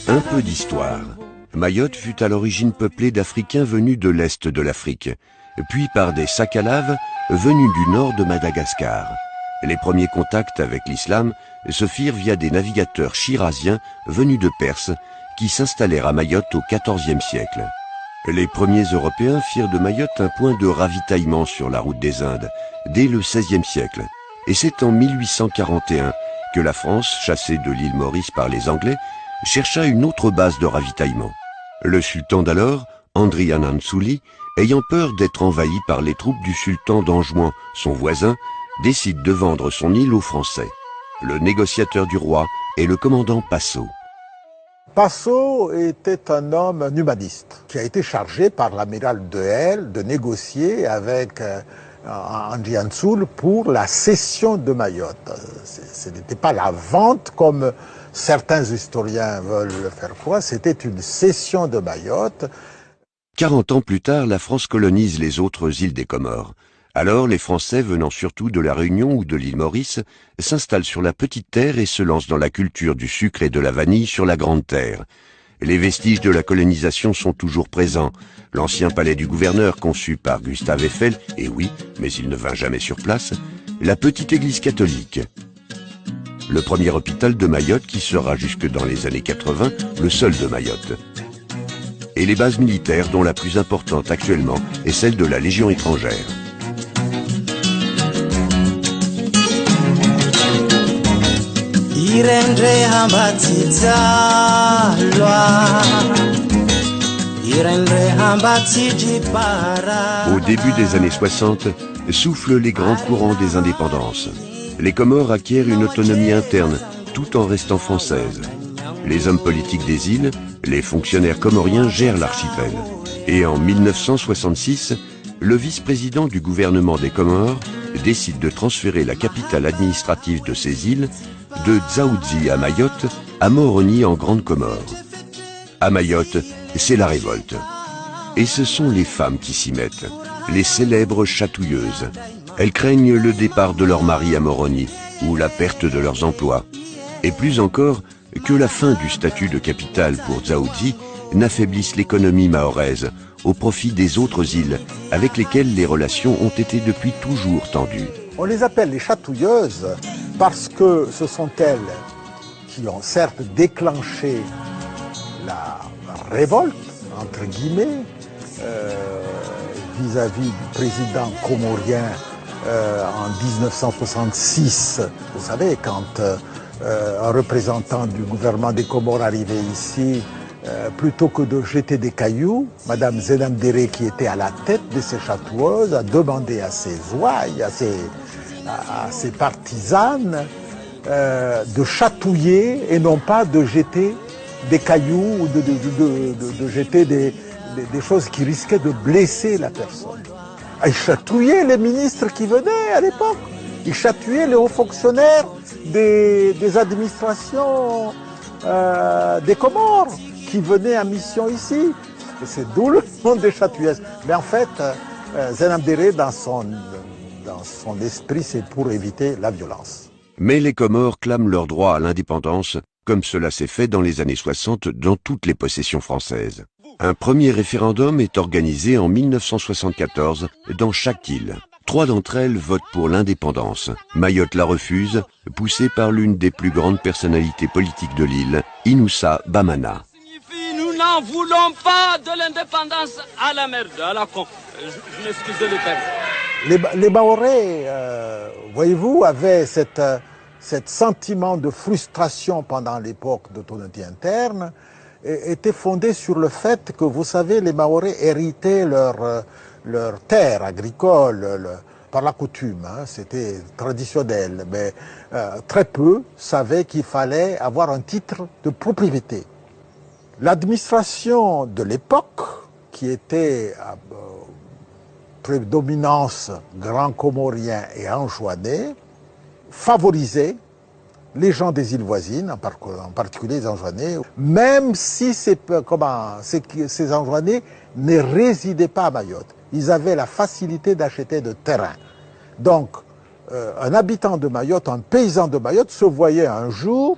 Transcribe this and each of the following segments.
Un peu d'histoire. Mayotte fut à l'origine peuplée d'Africains venus de l'est de l'Afrique, puis par des Sakalaves venus du nord de Madagascar. Les premiers contacts avec l'islam se firent via des navigateurs shiraziens venus de Perse qui s'installèrent à Mayotte au XIVe siècle. Les premiers Européens firent de Mayotte un point de ravitaillement sur la route des Indes dès le XVIe siècle. Et c'est en 1841 que la France, chassée de l'île Maurice par les Anglais, chercha une autre base de ravitaillement. Le sultan d'alors, Andry Anan Souli, ayant peur d'être envahi par les troupes du sultan d'Anjouan, son voisin, décide de vendre son île aux Français. Le négociateur du roi est le commandant Passot. Passot était un homme humaniste qui a été chargé par l'amiral Dehael de négocier avec Andry Anan Souli pour la cession de Mayotte. Ce n'était pas la vente comme certains historiens veulent le faire croire, c'était une cession de Mayotte. 40 ans plus tard, la France colonise les autres îles des Comores. Alors, les Français, venant surtout de la Réunion ou de l'île Maurice, s'installent sur la petite terre et se lancent dans la culture du sucre et de la vanille sur la grande terre. Les vestiges de la colonisation sont toujours présents. L'ancien palais du gouverneur, conçu par Gustave Eiffel, et oui, mais il ne vint jamais sur place, la petite église catholique. Le premier hôpital de Mayotte qui sera jusque dans les années 80 le seul de Mayotte. Et les bases militaires dont la plus importante actuellement est celle de la Légion étrangère. Au début des années 60, soufflent les grands courants des indépendances. Les Comores acquièrent une autonomie interne, tout en restant françaises. Les hommes politiques des îles, les fonctionnaires comoriens gèrent l'archipel. Et en 1966, le vice-président du gouvernement des Comores décide de transférer la capitale administrative de ces îles de Dzaoudzi à Mayotte, à Moroni en Grande Comore. À Mayotte, c'est la révolte. Et ce sont les femmes qui s'y mettent, les célèbres chatouilleuses. Elles craignent le départ de leur mari à Moroni ou la perte de leurs emplois. Et plus encore, que la fin du statut de capitale pour Dzaoudzi n'affaiblisse l'économie mahoraise au profit des autres îles avec lesquelles les relations ont été depuis toujours tendues. On les appelle les chatouilleuses parce que ce sont elles qui ont certes déclenché la révolte, entre guillemets, vis-à-vis du président comorien en 1966. Vous savez, quand un représentant du gouvernement des Comores arrivait ici, plutôt que de jeter des cailloux, Madame Zenam Déré, qui était à la tête de ces chatoueuses, a demandé à ses ouailles, à ses partisanes, de chatouiller et non pas de jeter des cailloux ou de jeter des choses qui risquaient de blesser la personne. Ils chatouillaient les ministres qui venaient à l'époque. Ils chatouillaient les hauts fonctionnaires des administrations des Comores qui venaient en mission ici. Et c'est d'où le nom des chatouilleuses. Mais en fait, Zenam Déré, dans son esprit, c'est pour éviter la violence. Mais les Comores clament leur droit à l'indépendance, comme cela s'est fait dans les années 60 dans toutes les possessions françaises. Un premier référendum est organisé en 1974 dans chaque île. 3 d'entre elles votent pour l'indépendance. Mayotte la refuse, poussée par l'une des plus grandes personnalités politiques de l'île, Inoussa Bamana. Nous n'en voulons pas de l'indépendance à la merde, à la con. Je m'excuse de le terme. Les Mahorais, voyez-vous, avaient cet sentiment de frustration pendant l'époque d'autonomie interne, était fondé sur le fait que, vous savez, les Mahorais héritaient leur terre agricole par la coutume, hein, c'était traditionnel, mais très peu savaient qu'il fallait avoir un titre de propriété. L'administration de l'époque, qui était à prédominance grand comorien et anjouanais, favorisait les gens des îles voisines, en particulier les Anjouanais, même si ces Anjouanais ne résidaient pas à Mayotte. Ils avaient la facilité d'acheter de terrain. Donc, un habitant de Mayotte, un paysan de Mayotte, se voyait un jour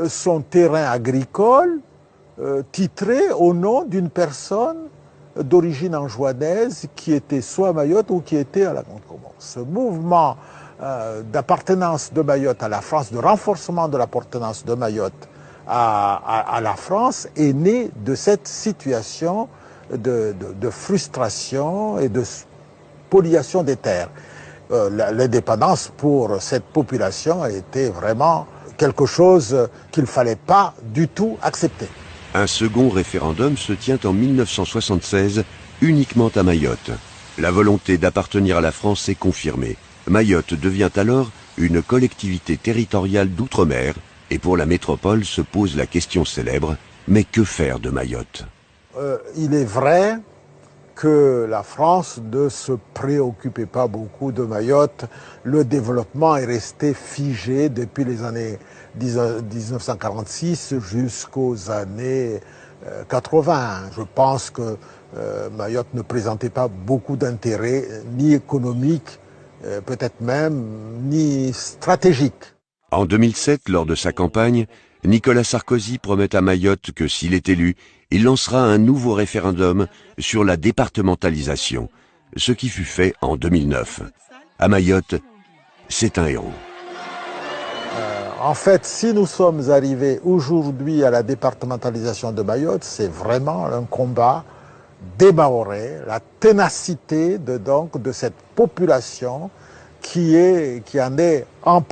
son terrain agricole titré au nom d'une personne d'origine anjouanaise qui était soit à Mayotte ou qui était à la Grande Comore. Ce mouvement d'appartenance de Mayotte à la France, de renforcement de l'appartenance de Mayotte à la France est né de cette situation de frustration et de spoliation des terres. L'indépendance pour cette population était vraiment quelque chose qu'il ne fallait pas du tout accepter. Un second référendum se tient en 1976 uniquement à Mayotte. La volonté d'appartenir à la France est confirmée. Mayotte devient alors une collectivité territoriale d'outre-mer et pour la métropole se pose la question célèbre, mais que faire de Mayotte? Il est vrai que la France ne se préoccupait pas beaucoup de Mayotte. Le développement est resté figé depuis les années 1946 jusqu'aux années 80. Je pense que Mayotte ne présentait pas beaucoup d'intérêt, ni économique, peut-être même, ni stratégique. En 2007, lors de sa campagne, Nicolas Sarkozy promet à Mayotte que s'il est élu, il lancera un nouveau référendum sur la départementalisation, ce qui fut fait en 2009. À Mayotte, c'est un héros. En fait, si nous sommes arrivés aujourd'hui à la départementalisation de Mayotte, c'est vraiment un combat des Mahorais, la ténacité de cette population qui en est emparée.